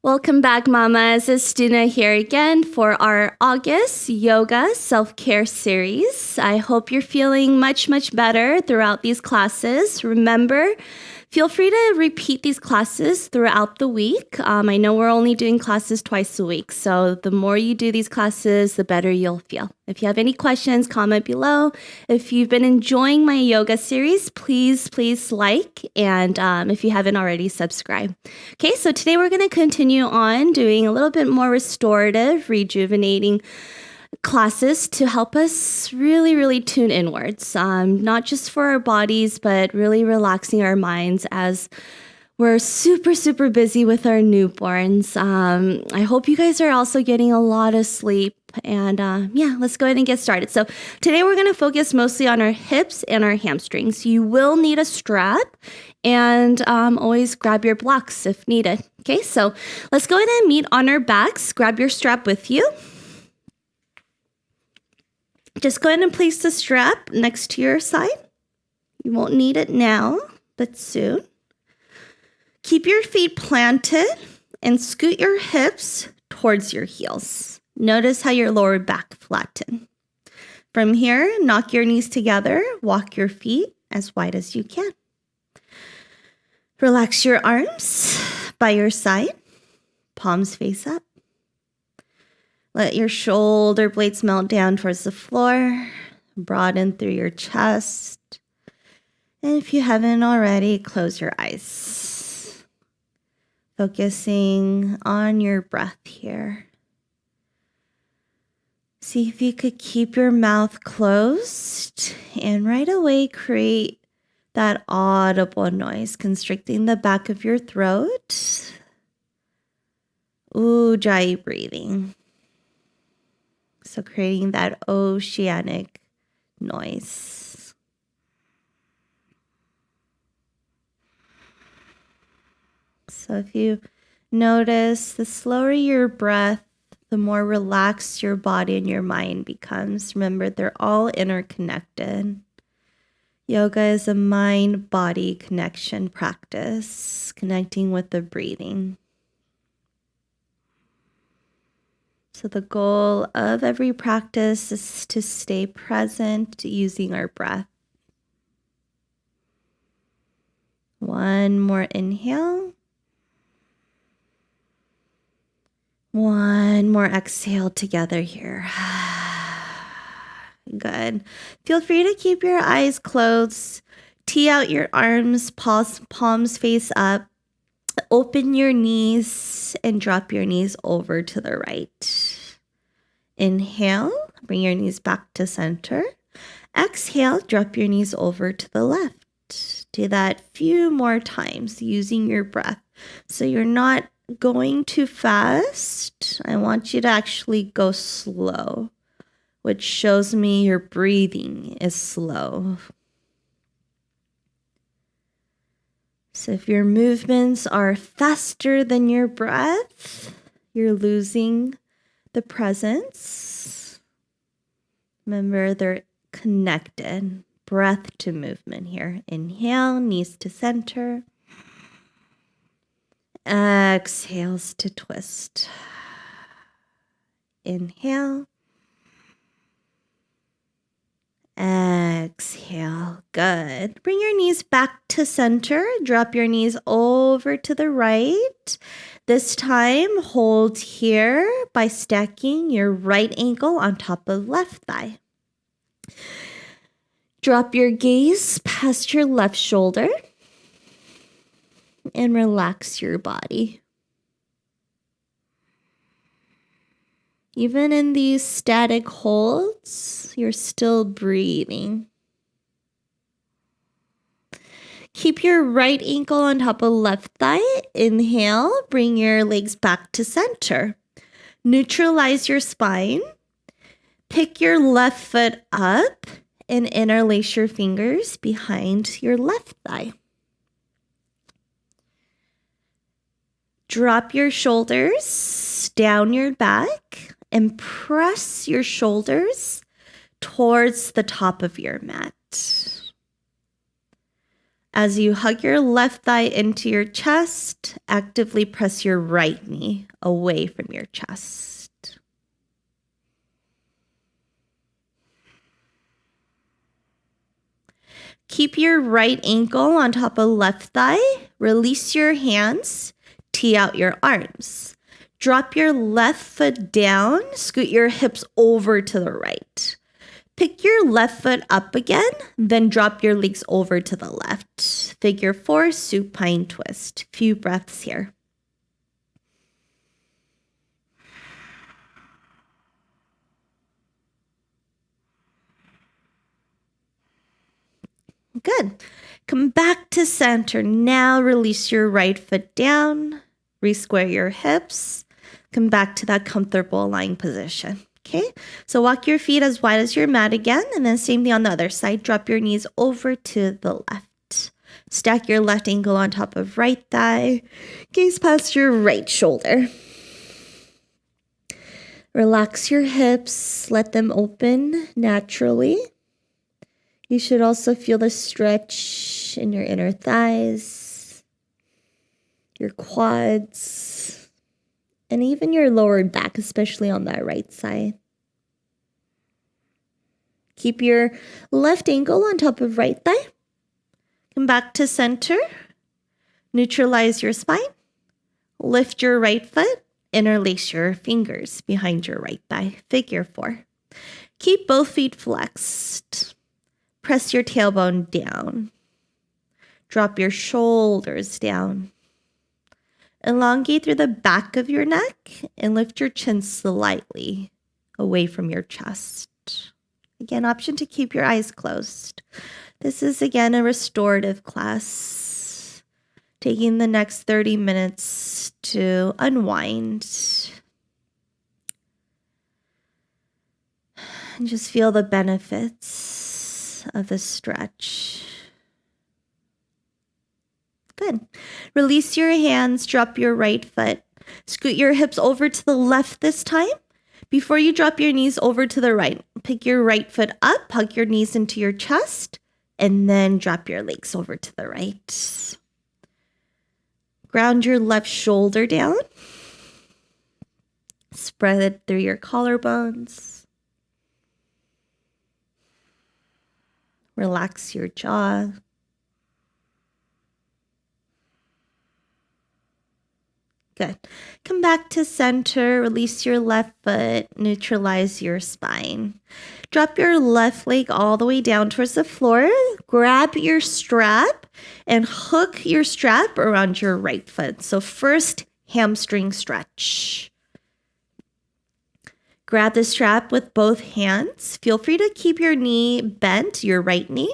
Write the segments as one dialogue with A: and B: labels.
A: Welcome back, mamas. It's Doona here again for our August Yoga Self-Care Series. I hope you're feeling much, much better throughout these classes. Remember, feel free to repeat these classes throughout the week. I know we're only doing classes twice a week, so the more you do these classes, the better you'll feel. If you have any questions, comment below. If you've been enjoying my yoga series, please like, and if you haven't already, subscribe. Okay, so today we're going to continue on doing a little bit more restorative, rejuvenating classes to help us really tune inwards, not just for our bodies, but really relaxing our minds as we're super busy with our newborns. I hope you guys are also getting a lot of sleep. And yeah, let's go ahead and get started. So today we're going to focus mostly on our hips and our hamstrings. You will need a strap, and always grab your blocks if needed. Okay, so let's go ahead and meet on our backs. Grab your strap with you. Just go ahead and place the strap next to your side. You won't need it now, but soon. Keep your feet planted and scoot your hips towards your heels. Notice how your lower back flattens. From here, knock your knees together. Walk your feet as wide as you can. Relax your arms by your side. Palms face up. Let your shoulder blades melt down towards the floor. Broaden through your chest. And if you haven't already, close your eyes. Focusing on your breath here. See if you could keep your mouth closed and right away create that audible noise, constricting the back of your throat. Ujjayi breathing. So creating that oceanic noise. So if you notice, the slower your breath, the more relaxed your body and your mind becomes. Remember, they're all interconnected. Yoga is a mind-body connection practice, connecting with the breathing. So the goal of every practice is to stay present using our breath. One more inhale. One more exhale together here. Good. Feel free to keep your eyes closed. Tee out your arms, palms face up. Open your knees and drop your knees over to the right. Inhale, bring your knees back to center. Exhale, drop your knees over to the left. Do that a few more times using your breath. So you're not going too fast. I want you to actually go slow, which shows me your breathing is slow. So if your movements are faster than your breath, you're losing the presence. Remember, they're connected. Breath to movement here. Inhale, knees to center. Exhales to twist. Inhale. Exhale. Good. Bring your knees back to center. Drop your knees over to the right. This time, hold here by stacking your right ankle on top of left thigh. Drop your gaze past your left shoulder and relax your body. Even in these static holds, you're still breathing. Keep your right ankle on top of left thigh. Inhale, bring your legs back to center. Neutralize your spine. Pick your left foot up and interlace your fingers behind your left thigh. Drop your shoulders down your back and press your shoulders towards the top of your mat. As you hug your left thigh into your chest, actively press your right knee away from your chest. Keep your right ankle on top of left thigh. Release your hands. Tee out your arms. Drop your left foot down. Scoot your hips over to the right. Pick your left foot up again, then drop your legs over to the left. Figure 4, supine twist. Few breaths here. Good. Come back to center. Now release your right foot down. Re-square your hips. Come back to that comfortable lying position. Okay, so walk your feet as wide as your mat again, and then same thing on the other side. Drop your knees over to the left. Stack your left ankle on top of right thigh. Gaze past your right shoulder. Relax your hips. Let them open naturally. You should also feel the stretch in your inner thighs, your quads, and even your lower back, especially on that right side. Keep your left ankle on top of right thigh. Come back to center. Neutralize your spine. Lift your right foot. Interlace your fingers behind your right thigh. Figure 4. Keep both feet flexed. Press your tailbone down. Drop your shoulders down. Elongate through the back of your neck and lift your chin slightly away from your chest. Again, option to keep your eyes closed. This is, again, a restorative class. Taking the next 30 minutes to unwind. And just feel the benefits of the stretch. Good. Release your hands, drop your right foot. Scoot your hips over to the left this time. Before you drop your knees over to the right, pick your right foot up, hug your knees into your chest, and then drop your legs over to the right. Ground your left shoulder down. Spread it through your collarbones. Relax your jaw. Good. Come back to center. Release your left foot. Neutralize your spine. Drop your left leg all the way down towards the floor. Grab your strap and hook your strap around your right foot. So first, hamstring stretch. Grab the strap with both hands. Feel free to keep your knee bent, your right knee,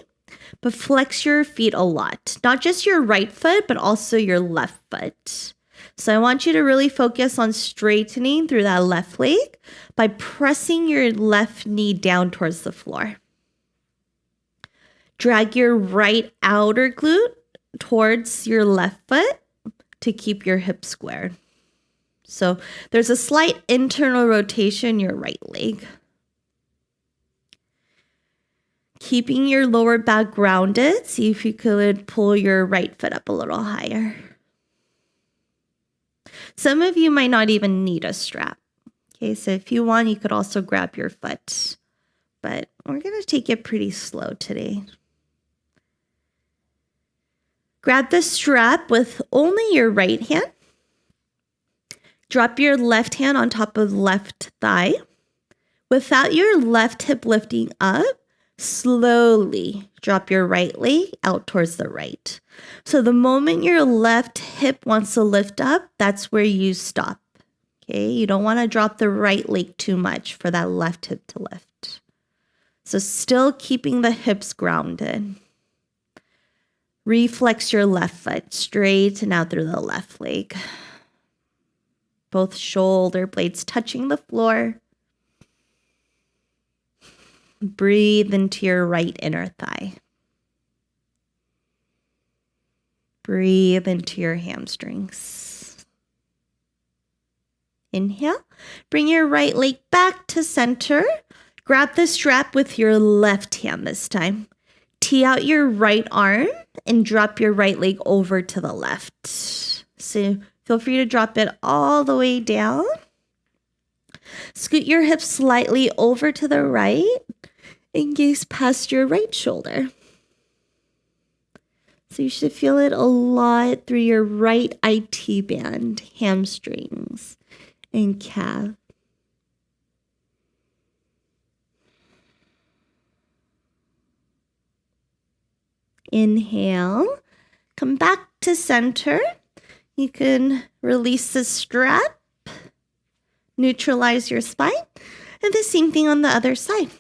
A: but flex your feet a lot. Not just your right foot, but also your left foot. So I want you to really focus on straightening through that left leg by pressing your left knee down towards the floor. Drag your right outer glute towards your left foot to keep your hips squared. So there's a slight internal rotation in your right leg. Keeping your lower back grounded, see if you could pull your right foot up a little higher. Some of you might not even need a strap. Okay, so if you want, you could also grab your foot. But we're going to take it pretty slow today. Grab the strap with only your right hand. Drop your left hand on top of left thigh. Without your left hip lifting up, slowly drop your right leg out towards the right. So the moment your left hip wants to lift up, that's where you stop. Okay, you don't want to drop the right leg too much for that left hip to lift. So still keeping the hips grounded. Reflex your left foot, straighten out through the left leg. Both shoulder blades touching the floor. Breathe into your right inner thigh. Breathe into your hamstrings. Inhale. Bring your right leg back to center. Grab the strap with your left hand this time. tee out your right arm and drop your right leg over to the left. So feel free to drop it all the way down. Scoot your hips slightly over to the right and gaze past your right shoulder. So you should feel it a lot through your right IT band, hamstrings, and calf. Inhale, come back to center. You can release the strap, neutralize your spine, and the same thing on the other side.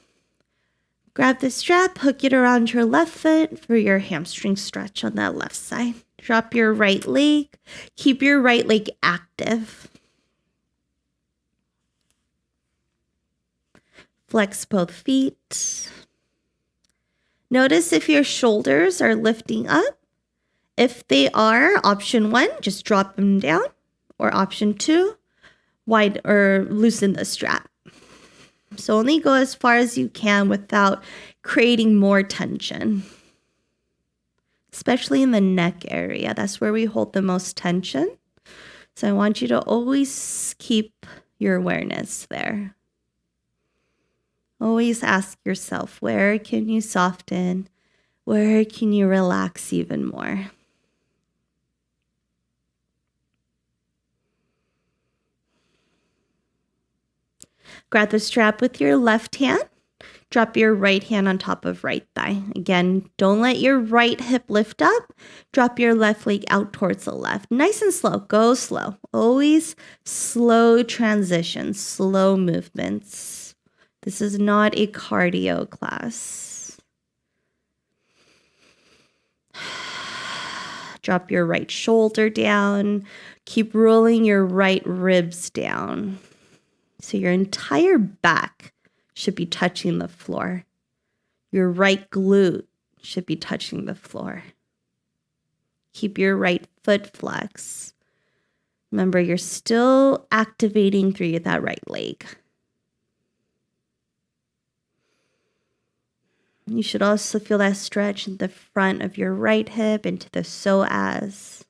A: Grab the strap, hook it around your left foot for your hamstring stretch on that left side. Drop your right leg. Keep your right leg active. Flex both feet. Notice if your shoulders are lifting up. If they are, option 1, just drop them down. Or option 2, wide or loosen the strap. So only go as far as you can without creating more tension. Especially in the neck area. That's where we hold the most tension. So I want you to always keep your awareness there. Always ask yourself, where can you soften? Where can you relax even more? Grab the strap with your left hand. Drop your right hand on top of right thigh. Again, don't let your right hip lift up. Drop your left leg out towards the left. Nice and slow. Go slow. Always slow transitions, slow movements. This is not a cardio class. Drop your right shoulder down. Keep rolling your right ribs down. So your entire back should be touching the floor. Your right glute should be touching the floor. Keep your right foot flexed. Remember, you're still activating through that right leg. You should also feel that stretch in the front of your right hip into the psoas.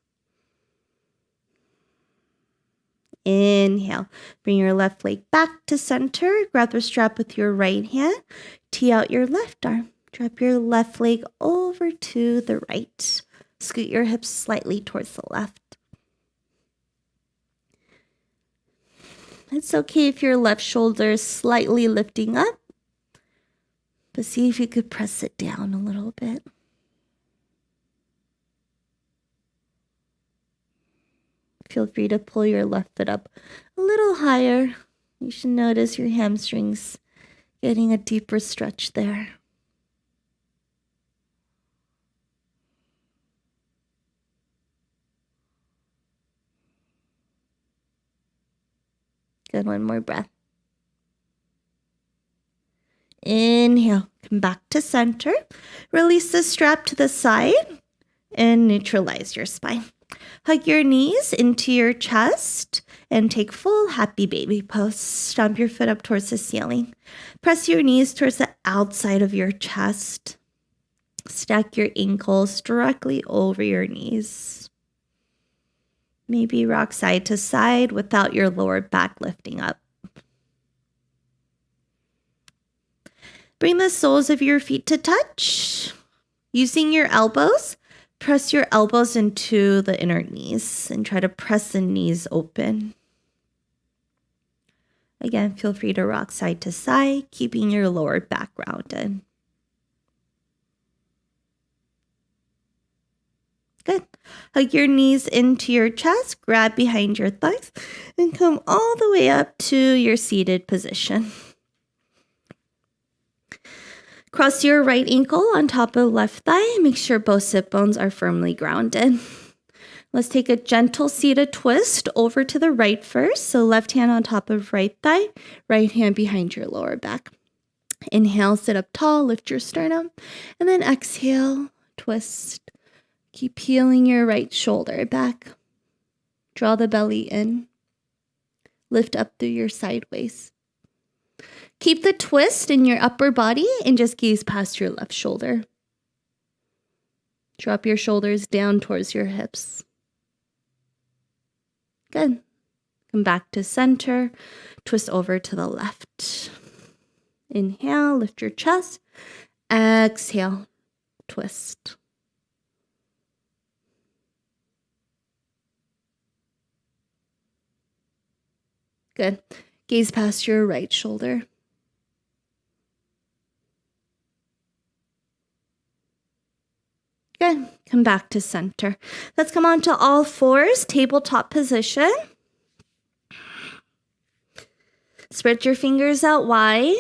A: Inhale. Bring your left leg back to center. Grab the strap with your right hand. Tee out your left arm. Drop your left leg over to the right. Scoot your hips slightly towards the left. It's okay if your left shoulder is slightly lifting up. But see if you could press it down a little bit. Feel free to pull your left foot up a little higher. You should notice your hamstrings getting a deeper stretch there. Good, one more breath. Inhale, come back to center. Release the strap to the side and neutralize your spine. Hug your knees into your chest and take full happy baby pose. Stomp your foot up towards the ceiling. Press your knees towards the outside of your chest. Stack your ankles directly over your knees. Maybe rock side to side without your lower back lifting up. Bring the soles of your feet to touch. Using your elbows, press your elbows into the inner knees and try to press the knees open. Again, feel free to rock side to side, keeping your lower back rounded. Good. Hug your knees into your chest, grab behind your thighs, and come all the way up to your seated position. Cross your right ankle on top of left thigh. Make sure both sit bones are firmly grounded. Let's take a gentle seated twist over to the right first. So left hand on top of right thigh, right hand behind your lower back. Inhale, sit up tall, lift your sternum, and then exhale, twist. Keep peeling your right shoulder back. Draw the belly in. Lift up through your sideways. Keep the twist in your upper body and just gaze past your left shoulder. Drop your shoulders down towards your hips. Good. Come back to center. Twist over to the left. Inhale, lift your chest. Exhale, twist. Good. Gaze past your right shoulder. Good. Come back to center. Let's come on to all fours, tabletop position. Spread your fingers out wide.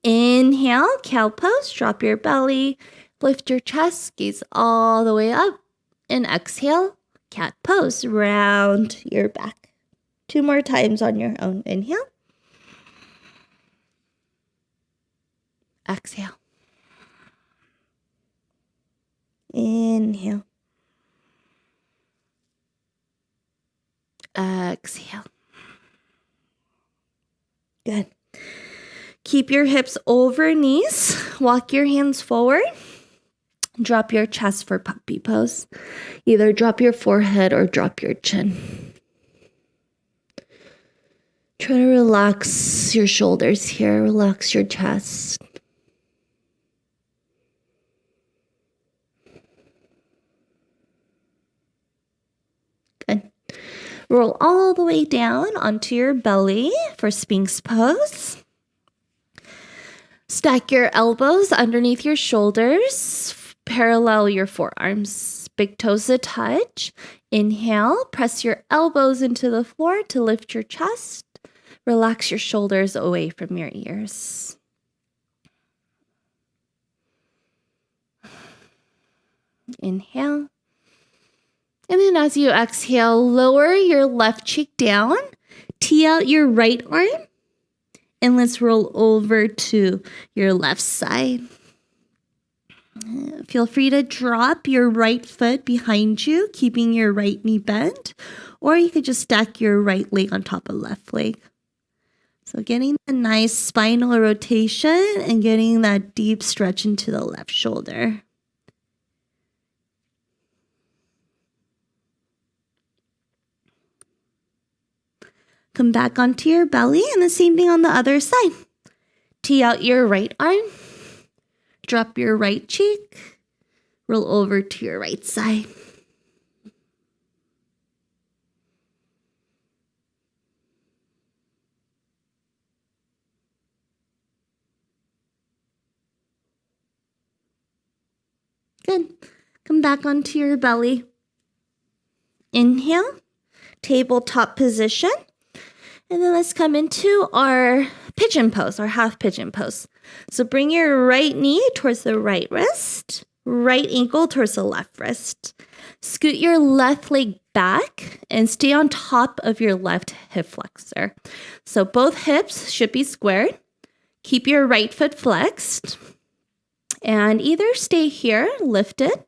A: Inhale, cow pose. Drop your belly. Lift your chest. Gaze all the way up. And exhale, cat pose. Round your back. 2 more times on your own. Inhale. Exhale. Inhale. Exhale. Good. Keep your hips over knees. Walk your hands forward. Drop your chest for puppy pose. Either drop your forehead or drop your chin. Try to relax your shoulders here. Relax your chest. Good. Roll all the way down onto your belly for Sphinx pose. Stack your elbows underneath your shoulders. Parallel your forearms. Big toes to touch. Inhale. Press your elbows into the floor to lift your chest. Relax your shoulders away from your ears. Inhale. And then as you exhale, lower your left cheek down. Tee out your right arm. And let's roll over to your left side. Feel free to drop your right foot behind you, keeping your right knee bent. Or you could just stack your right leg on top of left leg. So getting a nice spinal rotation and getting that deep stretch into the left shoulder. Come back onto your belly and the same thing on the other side. Tee out your right arm. Drop your right cheek. Roll over to your right side. Good. Come back onto your belly. Inhale, tabletop position. And then let's come into our pigeon pose, our half pigeon pose. So bring your right knee towards the right wrist, right ankle towards the left wrist. Scoot your left leg back and stay on top of your left hip flexor. So both hips should be squared. Keep your right foot flexed. And either stay here, lifted.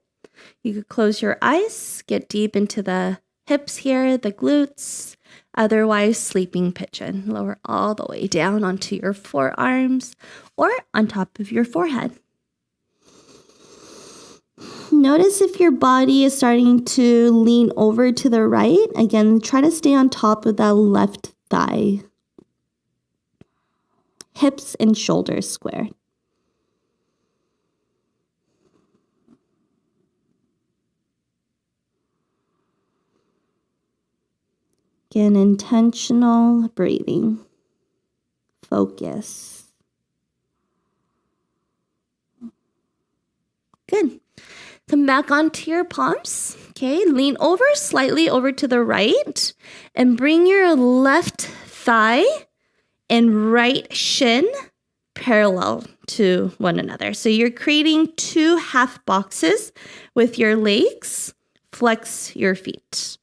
A: You could close your eyes, get deep into the hips here, the glutes. Otherwise, sleeping pigeon. Lower all the way down onto your forearms or on top of your forehead. Notice if your body is starting to lean over to the right. Again, try to stay on top of that left thigh. Hips and shoulders square. Again, intentional breathing. Focus. Good. Come back onto your palms. Okay, lean over slightly over to the right and bring your left thigh and right shin parallel to one another. So you're creating 2 half boxes with your legs. Flex your feet.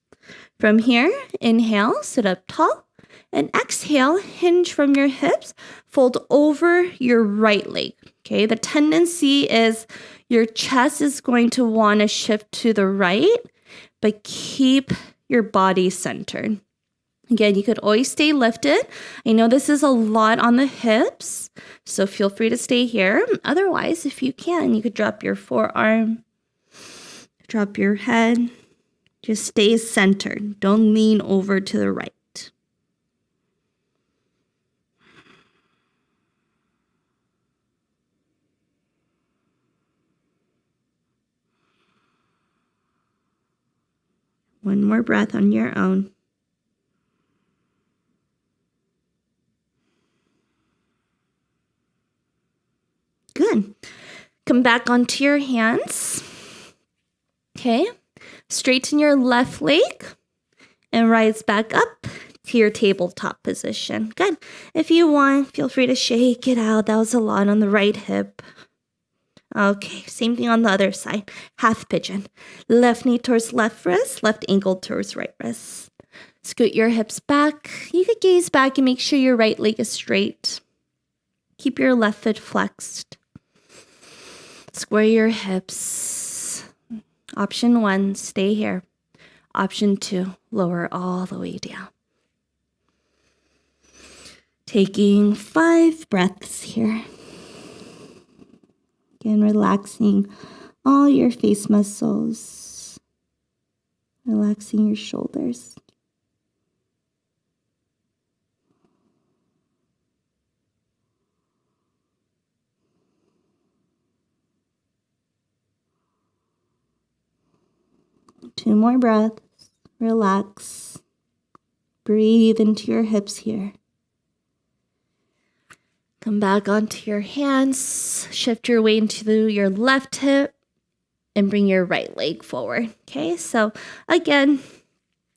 A: From here, inhale, sit up tall, and exhale, hinge from your hips, fold over your right leg. Okay, the tendency is your chest is going to want to shift to the right, but keep your body centered. Again, you could always stay lifted. I know this is a lot on the hips, so feel free to stay here. Otherwise, if you can, you could drop your forearm, Drop your head. Just stay centered. Don't lean over to the right. One more breath on your own. Good. Come back onto your hands. Okay. Straighten your left leg and rise back up to your tabletop position. Good. If you want, feel free to shake it out. That was a lot on the right hip. Okay, same thing on the other side. Half pigeon. Left knee towards left wrist, left ankle towards right wrist. Scoot your hips back. You could gaze back and make sure your right leg is straight. Keep your left foot flexed. Square your hips. Option 1, stay here. Option 2, lower all the way down. Taking 5 breaths here. Again, relaxing all your face muscles. Relaxing your shoulders. Two more breaths. Relax. Breathe into your hips here. Come back onto your hands. Shift your weight into your left hip and bring your right leg forward. Okay, so again,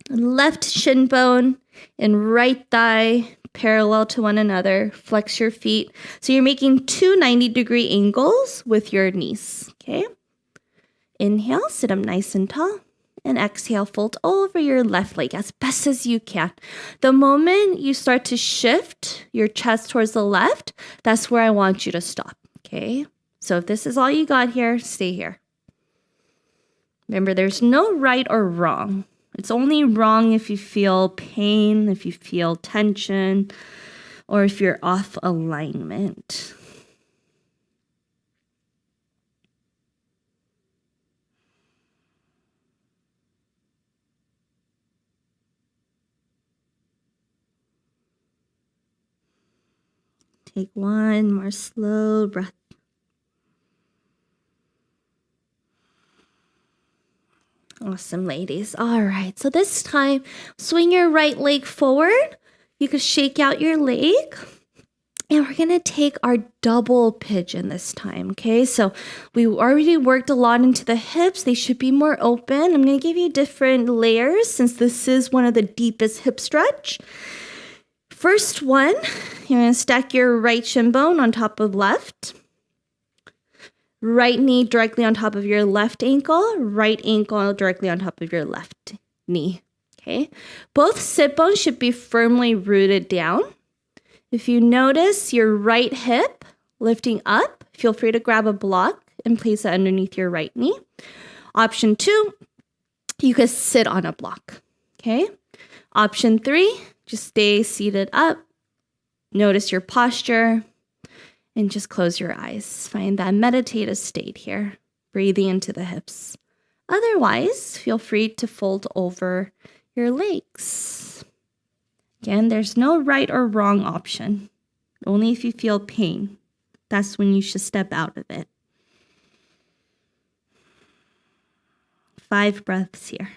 A: left shin bone and right thigh parallel to one another. Flex your feet. So you're making 2 90-degree angles with your knees. Okay, inhale, sit up nice and tall. And exhale, fold over your left leg as best as you can. The moment you start to shift your chest towards the left, that's where I want you to stop, okay? So if this is all you got here, stay here. Remember, there's no right or wrong. It's only wrong if you feel pain, if you feel tension, or if you're off alignment. Take one more slow breath. Awesome, ladies. All right, so this time, swing your right leg forward. You can shake out your leg. And we're going to take our double pigeon this time, okay? So we already worked a lot into the hips. They should be more open. I'm going to give you different layers since this is one of the deepest hip stretch. First one, you're going to stack your right shin bone on top of left. Right knee directly on top of your left ankle. Right ankle directly on top of your left knee. Okay. Both sit bones should be firmly rooted down. If you notice your right hip lifting up, feel free to grab a block and place it underneath your right knee. Option 2, you could sit on a block. Okay. Option 3, just stay seated up. Notice your posture and just close your eyes. Find that meditative state here, breathing into the hips. Otherwise, feel free to fold over your legs. Again, there's no right or wrong option. Only if you feel pain, that's when you should step out of it. 5 breaths here.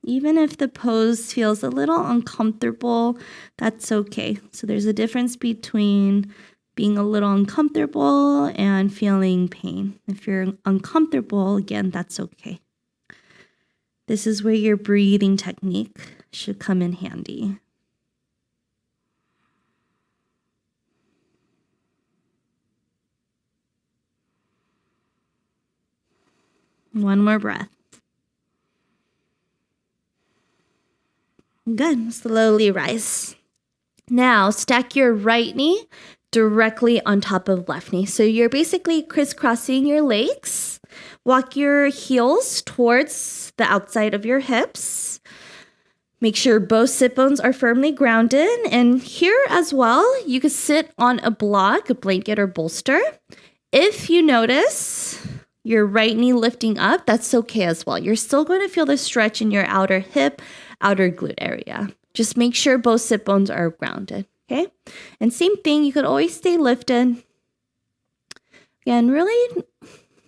A: Even if the pose feels a little uncomfortable, that's okay. So there's a difference between being a little uncomfortable and feeling pain. If you're uncomfortable, again, that's okay. This is where your breathing technique should come in handy. One more breath. Good. Slowly rise. Now, stack your right knee directly on top of left knee. So you're basically crisscrossing your legs. Walk your heels towards the outside of your hips. Make sure both sit bones are firmly grounded. And here as well, you could sit on a block, a blanket or bolster, If you notice your right knee lifting up, that's okay as well. You're still going to feel the stretch in your outer hip, outer glute area. Just make sure both sit bones are grounded, okay? And same thing, you could always stay lifted. Again, really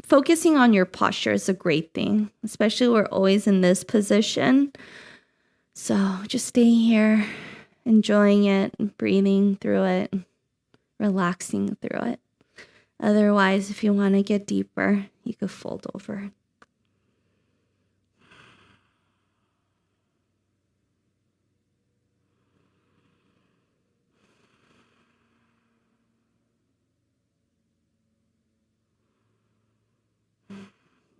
A: focusing on your posture is a great thing, especially we're always in this position. So just staying here, enjoying it, breathing through it, relaxing through it. Otherwise, if you want to get deeper, you could fold over.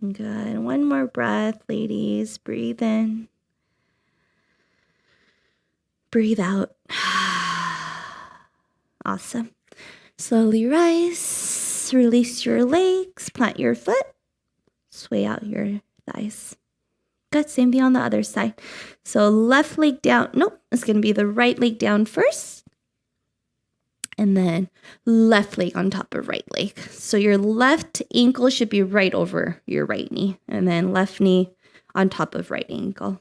A: Good. One more breath, ladies. Breathe in. Breathe out. Awesome. Slowly rise. Release your legs. Plant your foot. Sway out your thighs. Good. Same thing on the other side. So left leg down. Nope. It's going to be the right leg down first. And then left leg on top of right leg. So your left ankle should be right over your right knee. And then left knee on top of right ankle.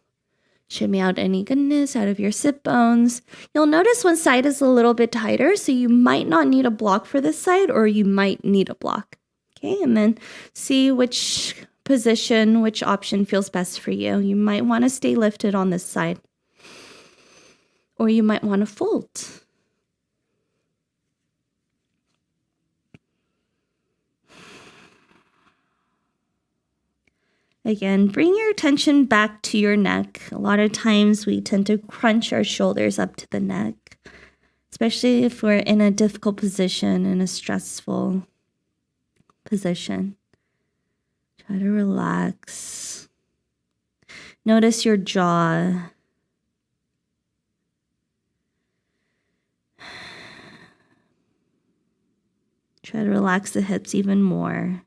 A: Shimmy out any goodness out of your sit bones. You'll notice one side is a little bit tighter, so you might not need a block for this side, or you might need a block. Okay, and then see which position, which option feels best for you. You might want to stay lifted on this side, or you might want to fold. Again, bring your attention back to your neck. A lot of times we tend to crunch our shoulders up to the neck, especially if we're in a difficult position, in a stressful position. Try to relax. Notice your jaw. Try to relax the hips even more.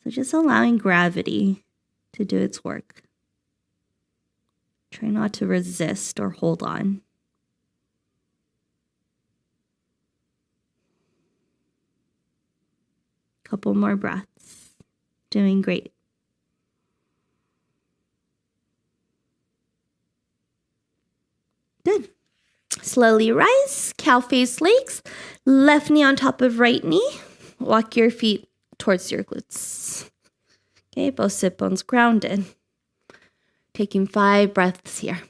A: So just allowing gravity to do its work. Try not to resist or hold on. Couple more breaths. Doing great. Good. Slowly rise, cow face legs, left knee on top of right knee. Walk your feet towards your glutes. Okay, both sit bones grounded. Taking 5 breaths here.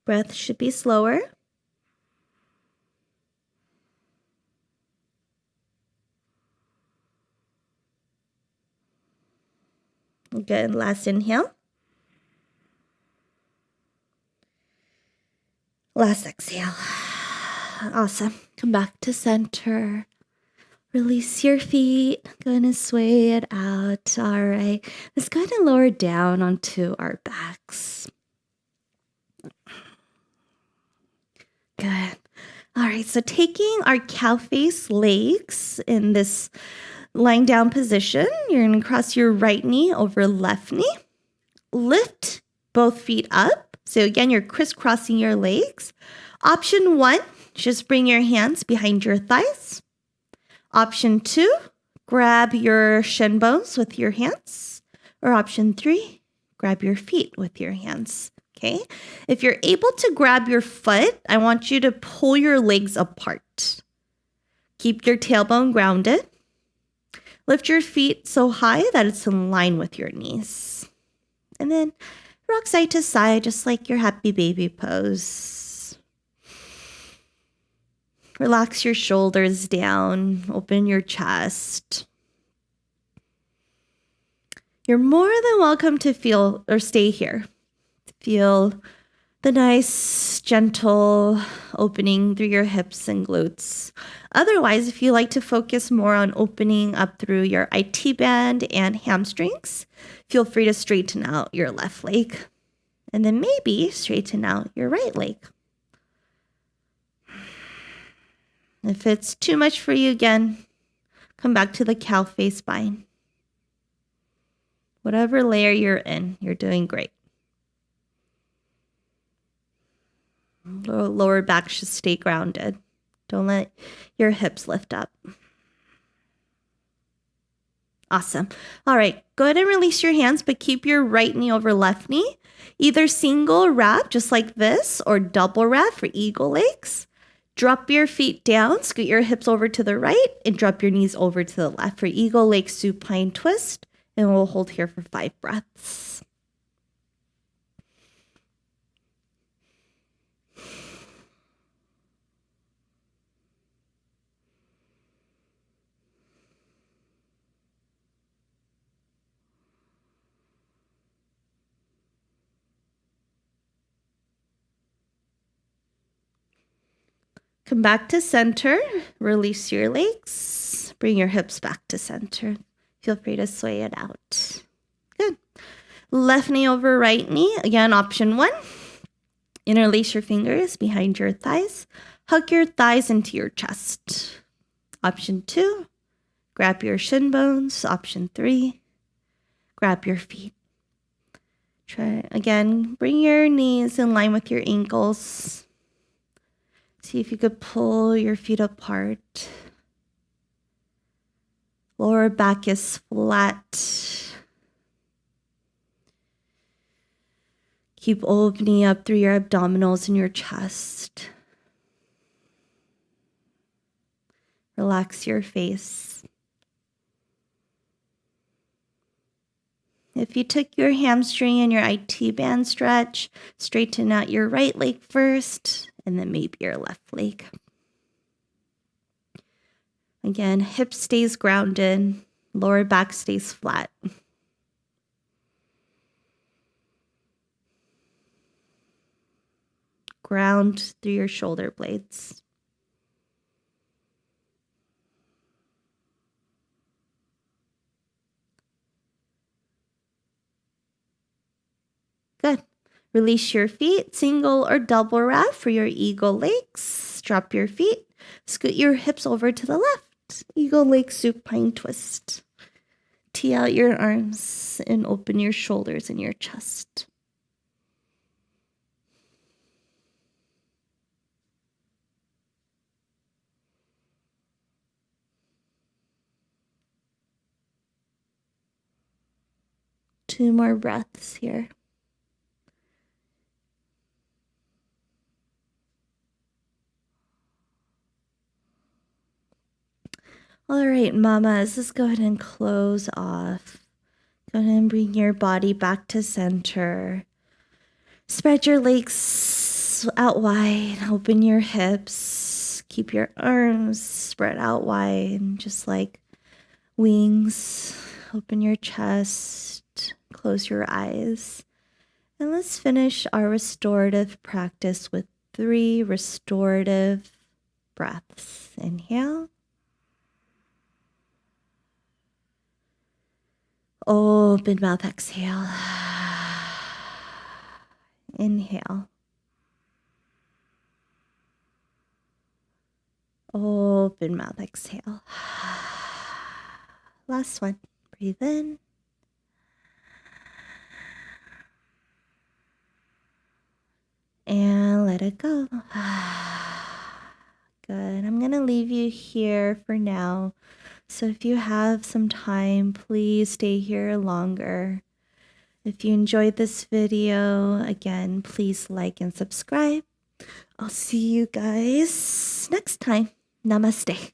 A: Breath should be slower. Good. Last inhale. Last exhale. Awesome. Come back to center. Release your feet. Gonna sway it out. All right. Let's go ahead and lower down onto our backs. Good. All right. So taking our cow face legs in this lying down position, you're going to cross your right knee over left knee. Lift both feet up. So again, you're crisscrossing your legs. Option 1, just bring your hands behind your thighs. Option 2, grab your shin bones with your hands. Or option 3, grab your feet with your hands. Okay. If you're able to grab your foot, I want you to pull your legs apart. Keep your tailbone grounded. Lift your feet so high that it's in line with your knees. And then rock side to side, just like your happy baby pose. Relax your shoulders down. Open your chest. You're more than welcome to feel or stay here. Feel the nice, gentle opening through your hips and glutes. Otherwise, if you like to focus more on opening up through your IT band and hamstrings, feel free to straighten out your left leg. And then maybe straighten out your right leg. If it's too much for you again, come back to the cow face spine. Whatever layer you're in, you're doing great. Lower back should stay grounded. Don't let your hips lift up. Awesome. All right, go ahead and release your hands, but keep your right knee over left knee. Either single wrap, just like this, or double wrap for eagle legs. Drop your feet down, scoot your hips over to the right, and drop your knees over to the left for eagle leg supine twist. And we'll hold here for 5 breaths. Come back to center. Release your legs. Bring your hips back to center. Feel free to sway it out. Good. Left knee over right knee. Again, option 1. Interlace your fingers behind your thighs. Hug your thighs into your chest. Option 2. Grab your shin bones. Option 3. Grab your feet. Try again. Bring your knees in line with your ankles. See if you could pull your feet apart. Lower back is flat. Keep opening up through your abdominals and your chest. Relax your face. If you took your hamstring and your IT band stretch, straighten out your right leg first, and then maybe your left leg. Again, hip stays grounded, lower back stays flat. Ground through your shoulder blades. Good. Release your feet, single or double wrap for your eagle legs. Drop your feet, scoot your hips over to the left. Eagle leg supine twist. Tee out your arms and open your shoulders and your chest. Two more breaths here. All right, mamas, let's go ahead and close off. Go ahead and bring your body back to center. Spread your legs out wide. Open your hips. Keep your arms spread out wide, just like wings. Open your chest. Close your eyes. And let's finish our restorative practice with 3 restorative breaths. Inhale. Open mouth, exhale. Inhale. Open mouth, exhale. Last one. Breathe in. And let it go. Good. I'm going to leave you here for now. So if you have some time, please stay here longer. If you enjoyed this video, again, please like and subscribe. I'll see you guys next time. Namaste.